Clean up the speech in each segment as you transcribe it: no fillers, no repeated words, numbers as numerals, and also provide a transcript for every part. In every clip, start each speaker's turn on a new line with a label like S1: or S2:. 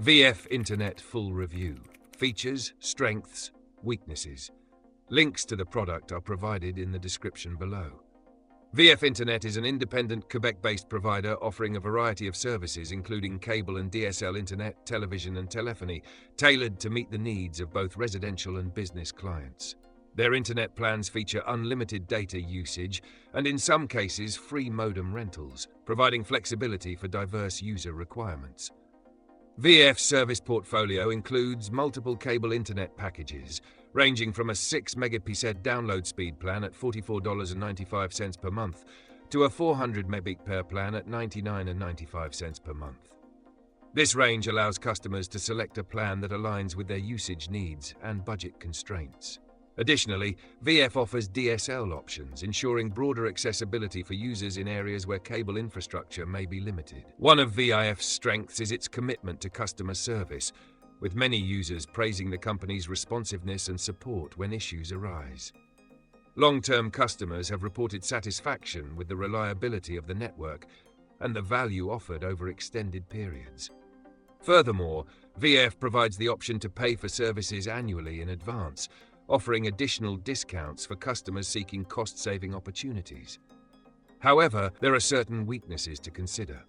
S1: VIF Internet Full Review. Features, strengths, weaknesses. Links to the product are provided in the description below. VIF Internet is an independent Quebec-based provider offering a variety of services including cable and DSL internet, television and telephony, tailored to meet the needs of both residential and business clients. Their internet plans feature unlimited data usage and in some cases free modem rentals, providing flexibility for diverse user requirements. VIF's service portfolio includes multiple cable internet packages, ranging from a 6 Mbps download speed plan at $44.95 per month to a 400 Mbps plan at $99.95 per month. This range allows customers to select a plan that aligns with their usage needs and budget constraints. Additionally, VIF offers DSL options, ensuring broader accessibility for users in areas where cable infrastructure may be limited. One of VIF's strengths is its commitment to customer service, with many users praising the company's responsiveness and support when issues arise. Long-term customers have reported satisfaction with the reliability of the network and the value offered over extended periods. Furthermore, VIF provides the option to pay for services annually in advance, offering additional discounts for customers seeking cost-saving opportunities. However, there are certain weaknesses to consider.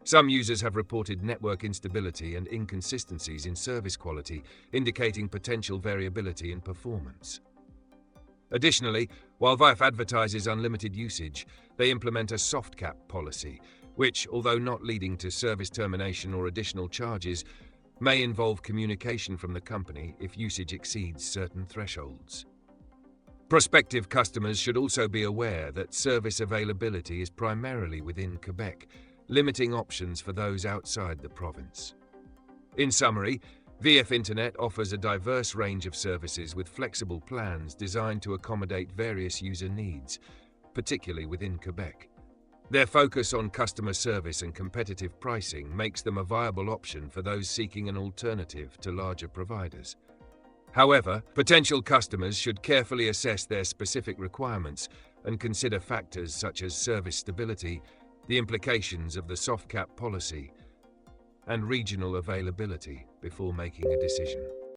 S1: Some users have reported network instability and inconsistencies in service quality, indicating potential variability in performance. Additionally, while VIF advertises unlimited usage, they implement a soft cap policy, which, although not leading to service termination or additional charges, may involve communication from the company if usage exceeds certain thresholds. Prospective customers should also be aware that service availability is primarily within Quebec, limiting options for those outside the province. In summary, VIF Internet offers a diverse range of services with flexible plans designed to accommodate various user needs, particularly within Quebec. Their focus on customer service and competitive pricing makes them a viable option for those seeking an alternative to larger providers. However, potential customers should carefully assess their specific requirements and consider factors such as service stability, the implications of the soft cap policy, and regional availability before making a decision.